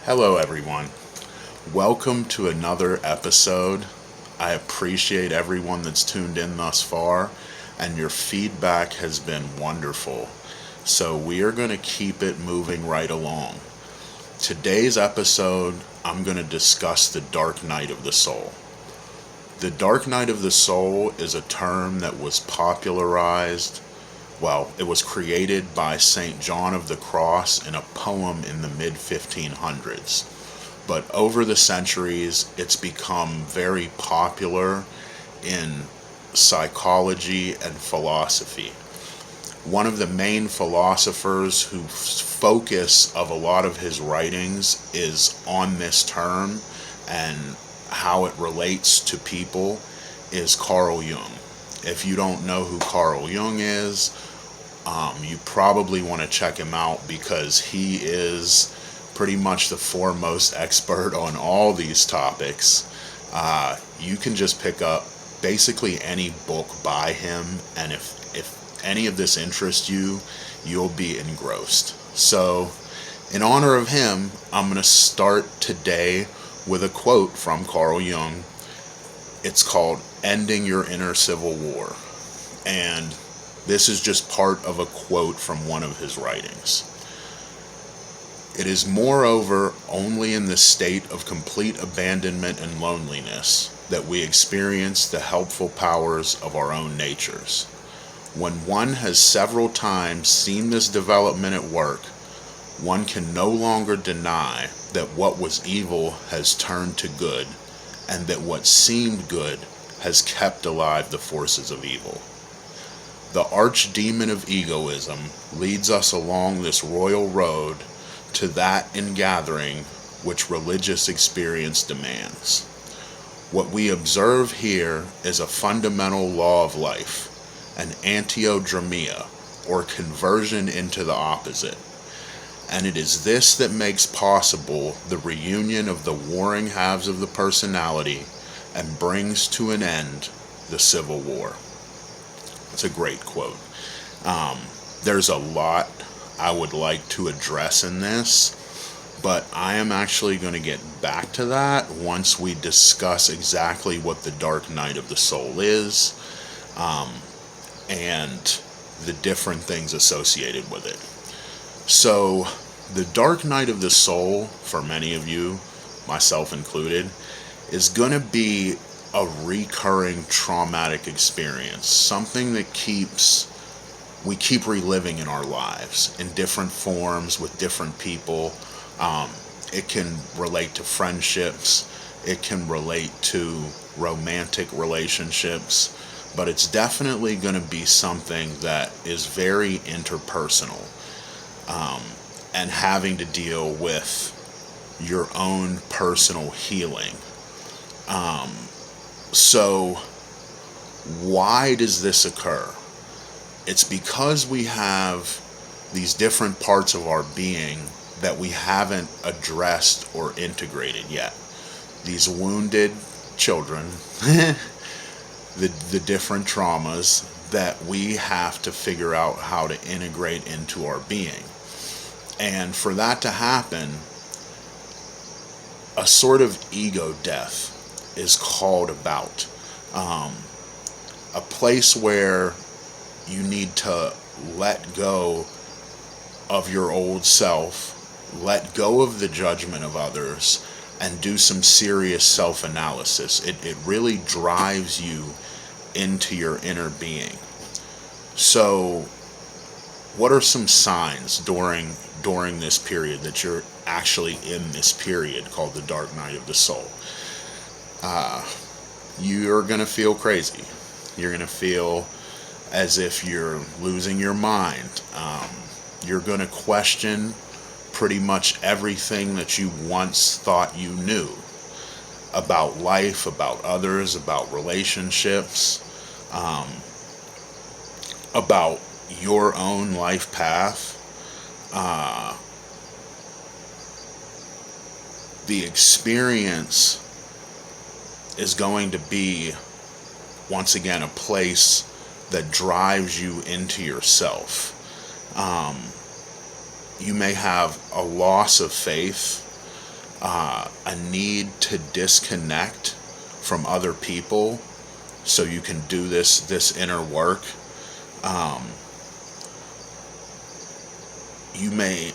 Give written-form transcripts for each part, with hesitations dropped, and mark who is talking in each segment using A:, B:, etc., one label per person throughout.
A: Hello, everyone. Welcome to another episode. I appreciate everyone that's tuned in thus far, and your feedback has been wonderful. So, we are going to keep it moving right along. Today's episode, I'm going to discuss the dark night of the soul. The dark night of the soul is a term that was it was created by St. John of the Cross in a poem in the mid 1500s. But over the centuries, it's become very popular in psychology and philosophy. One of the main philosophers whose focus of a lot of his writings is on this term and how it relates to people is Carl Jung. If you don't know who Carl Jung is, you probably want to check him out because he is pretty much the foremost expert on all these topics. You can just pick up basically any book by him, and if any of this interests you, you'll be engrossed. So, in honor of him, I'm going to start today with a quote from Carl Jung. It's called "Ending Your Inner Civil War." And this is just part of a quote from one of his writings. "It is moreover only in the state of complete abandonment and loneliness that we experience the helpful powers of our own natures. When one has several times seen this development at work, one can no longer deny that what was evil has turned to good, and that what seemed good has kept alive the forces of evil. The archdemon of egoism leads us along this royal road to that ingathering which religious experience demands. What we observe here is a fundamental law of life, an antiodromia, or conversion into the opposite. And it is this that makes possible the reunion of the warring halves of the personality and brings to an end the civil war." It's a great quote. There's a lot I would like to address in this, but I am actually going to get back to that once we discuss exactly what the dark night of the soul is, and the different things associated with it. So, the dark night of the soul, for many of you, myself included, is going to be a recurring traumatic experience, something that we keep reliving in our lives in different forms with different people. It can relate to friendships, it can relate to romantic relationships, but it's definitely going to be something that is very interpersonal, and having to deal with your own personal healing. So, why does this occur? It's because we have these different parts of our being that we haven't addressed or integrated yet. These wounded children, the different traumas that we have to figure out how to integrate into our being. And for that to happen, a sort of ego death is called about. A place where you need to let go of your old self, let go of the judgment of others, and do some serious self-analysis. It really drives you into your inner being. So, what are some signs during this period that you're actually in this period called the dark night of the soul? You're going to feel crazy. You're going to feel as if you're losing your mind. You're going to question pretty much everything that you once thought you knew about life, about others, about relationships, about your own life path. The experience is going to be, once again, a place that drives you into yourself. You may have a loss of faith a need to disconnect from other people so you can do this inner work. You may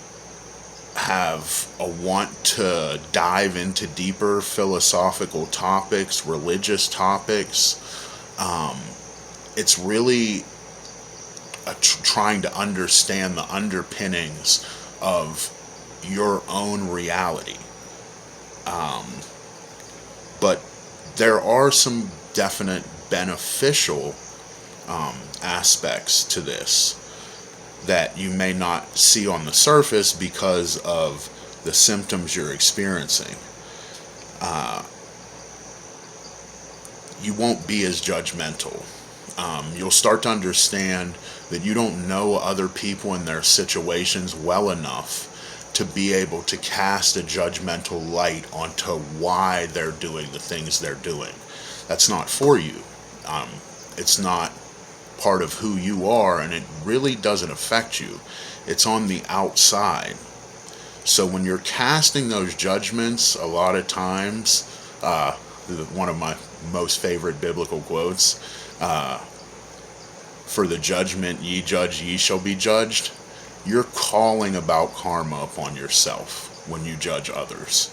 A: have a want to dive into deeper philosophical topics, religious topics. It's really trying to understand the underpinnings of your own reality. But there are some definite beneficial aspects to this that you may not see on the surface because of the symptoms you're experiencing. You won't be as judgmental. You'll start to understand that you don't know other people and their situations well enough to be able to cast a judgmental light onto why they're doing the things they're doing. That's not for you. It's not part of who you are, and it really doesn't affect you. It's on the outside. So when you're casting those judgments, a lot of times, one of my most favorite biblical quotes, for the judgment ye judge, ye shall be judged. You're calling about karma upon yourself when you judge others.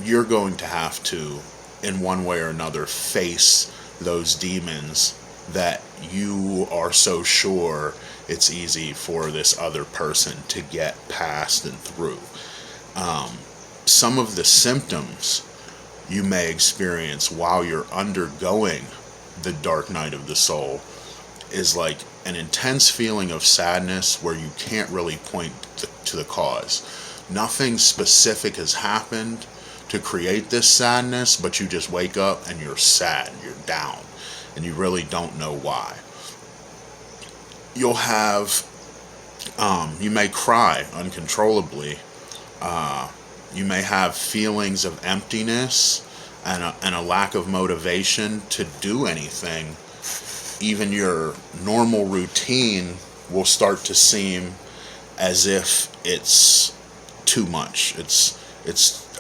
A: You're going to have to, in one way or another, face those demons that you are so sure it's easy for this other person to get past and through. Some of the symptoms you may experience while you're undergoing the dark night of the soul is like an intense feeling of sadness where you can't really point to the cause. Nothing specific has happened to create this sadness, but you just wake up and you're sad, you're down, and you really don't know why. You'll have, you may cry uncontrollably. You may have feelings of emptiness and a lack of motivation to do anything. Even your normal routine will start to seem as if it's too much. It's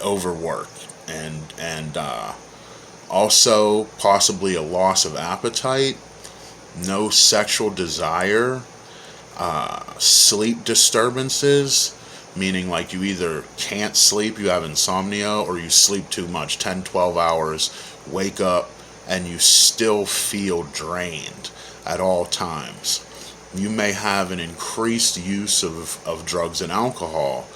A: overwork, and also possibly a loss of appetite, no sexual desire, sleep disturbances, meaning like you either can't sleep, you have insomnia, or you sleep too much, 10, 12 hours, wake up, and you still feel drained at all times. You may have an increased use of drugs and alcohol.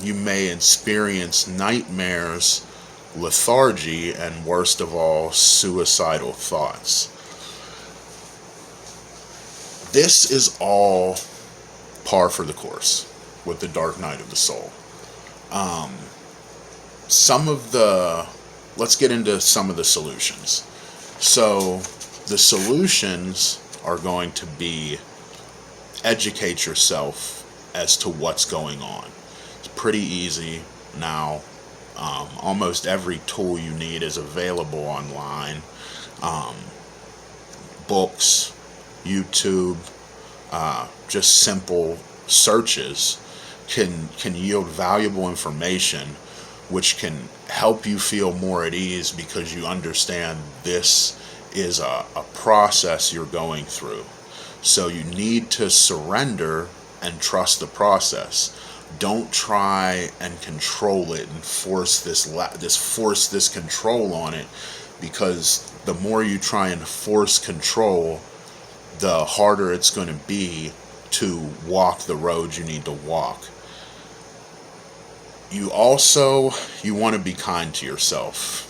A: You may experience nightmares, lethargy, and worst of all, suicidal thoughts. This is all par for the course with the dark night of the soul. Let's get into some of the solutions. So the solutions are going to be educate yourself as to what's going on. It's pretty easy now. Almost every tool you need is available online. Books, YouTube, just simple searches can yield valuable information which can help you feel more at ease because you understand this is a process you're going through. So you need to surrender and trust the process. Don't try and control it and force this control on it, because the more you try and force control, the harder it's going to be to walk the road you need to walk. You want to be kind to yourself.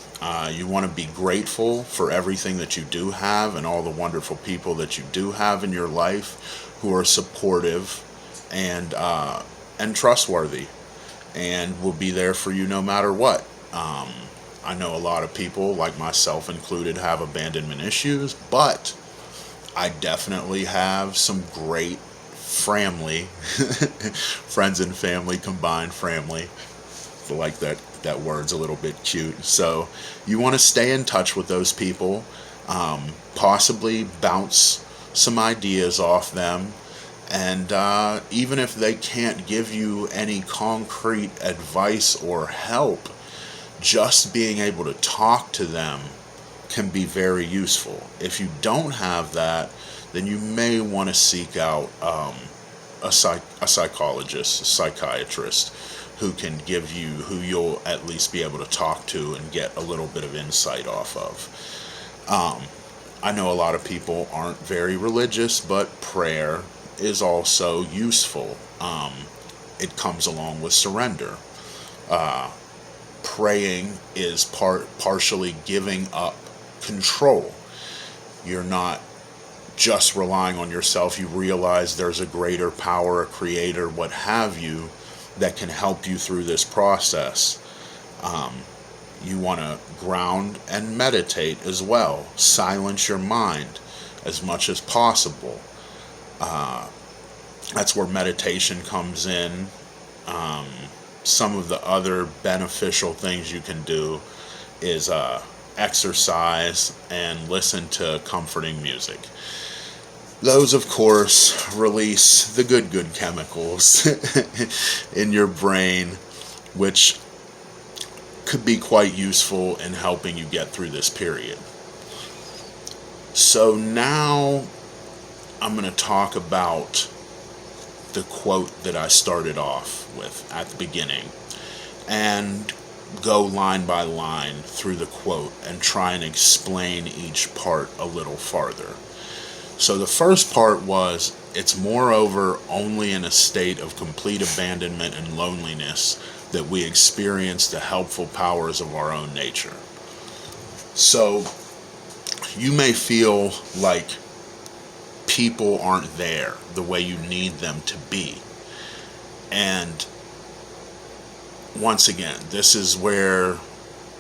A: You want to be grateful for everything that you do have and all the wonderful people that you do have in your life who are supportive and trustworthy and will be there for you no matter what. I know a lot of people, like myself included, have abandonment issues, but I definitely have some great family, friends and family, combined family. I like that word's a little bit cute. So you want to stay in touch with those people, possibly bounce some ideas off them, And even if they can't give you any concrete advice or help, just being able to talk to them can be very useful. If you don't have that, then you may want to seek out a psychologist, a psychiatrist, who can give you, who you'll at least be able to talk to and get a little bit of insight off of. I know a lot of people aren't very religious, but prayer is also useful. It comes along with surrender. Praying is partially giving up control. You're not just relying on yourself. You realize there's a greater power, a creator, what have you, that can help you through this process. You want to ground and meditate as well. Silence your mind as much as possible. That's where meditation comes in. Some of the other beneficial things you can do is exercise and listen to comforting music. Those, of course, release the good chemicals in your brain, which could be quite useful in helping you get through this period. So now I'm going to talk about the quote that I started off with at the beginning, and go line by line through the quote and try and explain each part a little farther. So the first part was, it's moreover only in a state of complete abandonment and loneliness that we experience the helpful powers of our own nature. So you may feel like people aren't there the way you need them to be. And once again, this is where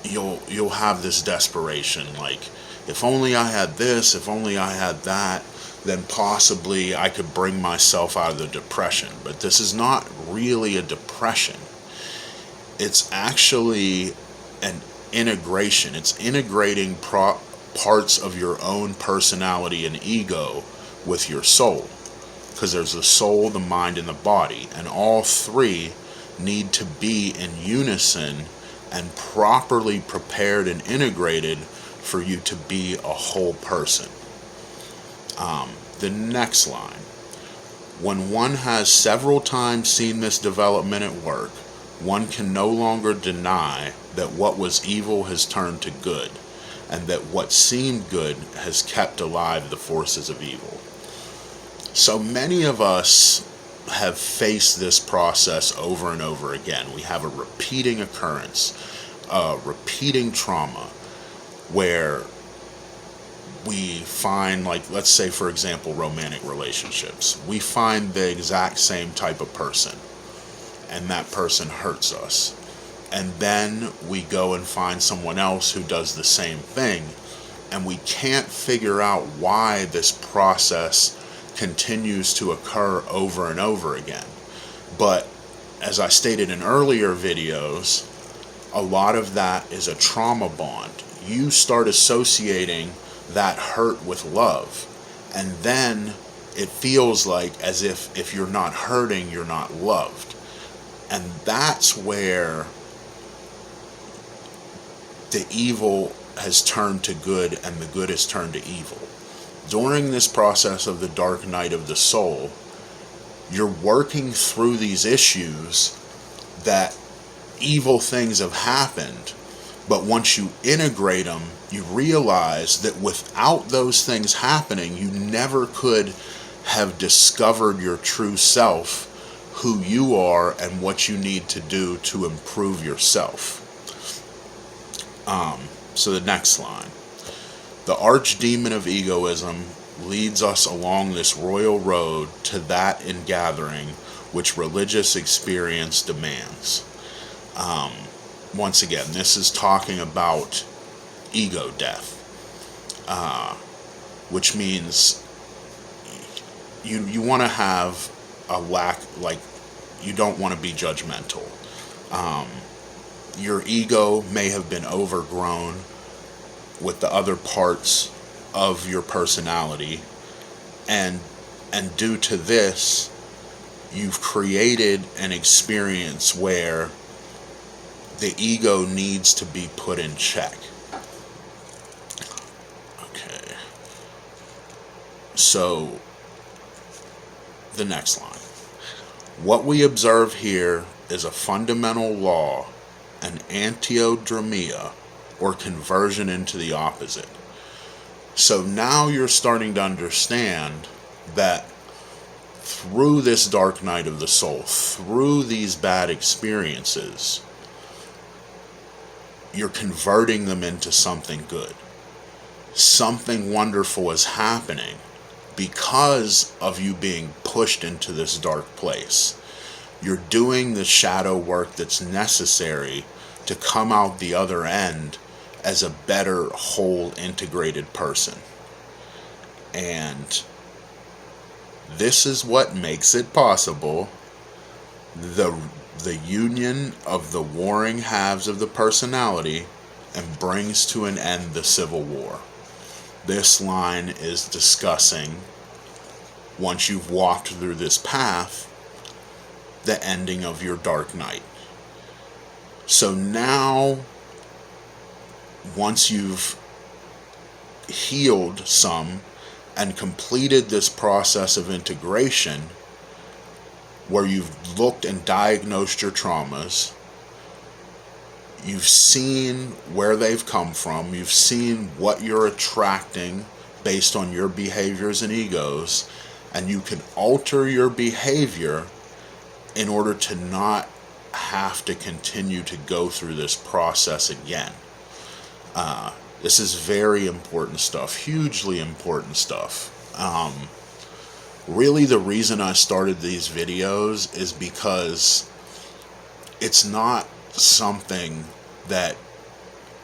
A: you'll have this desperation, like, if only I had this, if only I had that, then possibly I could bring myself out of the depression. But this is not really a depression. It's actually an integration. It's integrating parts of your own personality and ego with your soul. Because there's the soul, the mind, and the body. And all three need to be in unison and properly prepared and integrated for you to be a whole person. The next line. When one has several times seen this development at work, one can no longer deny that what was evil has turned to good, and that what seemed good has kept alive the forces of evil. So many of us have faced this process over and over again. We have a repeating occurrence, a repeating trauma, where we find, like, let's say, for example, romantic relationships. We find the exact same type of person, and that person hurts us. And then we go and find someone else who does the same thing, and we can't figure out why this process continues to occur over and over again. But as I stated in earlier videos, a lot of that is a trauma bond. You start associating that hurt with love, and then it feels like as if you're not hurting, you're not loved. And that's where the evil has turned to good and the good has turned to evil. During this process of the dark night of the soul, you're working through these issues that evil things have happened, but once you integrate them, you realize that without those things happening, you never could have discovered your true self, who you are, and what you need to do to improve yourself. So the next line. The archdemon of egoism leads us along this royal road to that ingathering which religious experience demands. Once again, this is talking about ego death, which means you want to have a lack, like, you don't want to be judgmental. Your ego may have been overgrown with the other parts of your personality, and And due to this, you've created an experience where the ego needs to be put in check. Okay. So, the next line. What we observe here is a fundamental law, an antiodromia, or conversion into the opposite. So now you're starting to understand that through this dark night of the soul, through these bad experiences, you're converting them into something good. Something wonderful is happening because of you being pushed into this dark place. You're doing the shadow work that's necessary to come out the other end as a better, whole, integrated person. And this is what makes it possible. The union of the warring halves of the personality, and brings to an end the civil war. This line is discussing, once you've walked through this path, the ending of your dark night. So now, once you've healed some and completed this process of integration, where you've looked and diagnosed your traumas, you've seen where they've come from, you've seen what you're attracting based on your behaviors and egos, and you can alter your behavior in order to not have to continue to go through this process again. This is very important stuff, hugely important stuff. Really, the reason I started these videos is because it's not something that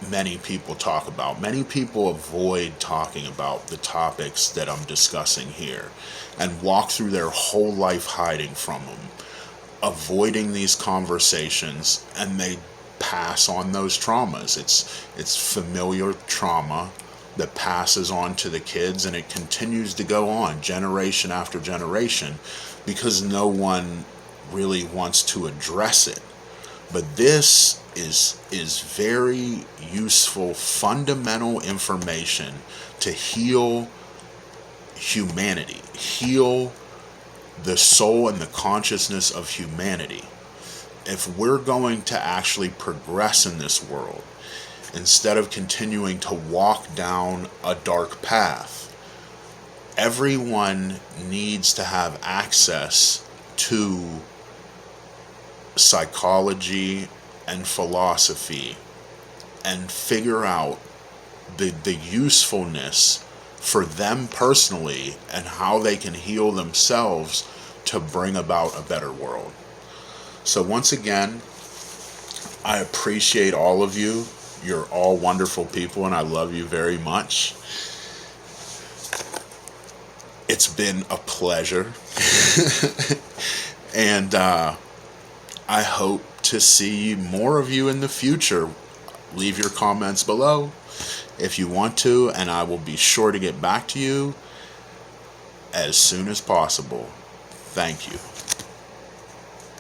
A: many people talk about. Many people avoid talking about the topics that I'm discussing here and walk through their whole life hiding from them, avoiding these conversations, and they pass on those traumas. It's familiar trauma that passes on to the kids, and it continues to go on generation after generation because no one really wants to address it. But this is very useful, fundamental information to heal humanity, heal the soul and the consciousness of humanity. If we're going to actually progress in this world, instead of continuing to walk down a dark path, everyone needs to have access to psychology and philosophy and figure out the usefulness for them personally and how they can heal themselves to bring about a better world. So once again, I appreciate all of you. You're all wonderful people, and I love you very much. It's been a pleasure. And I hope to see more of you in the future. Leave your comments below if you want to, and I will be sure to get back to you as soon as possible. Thank you.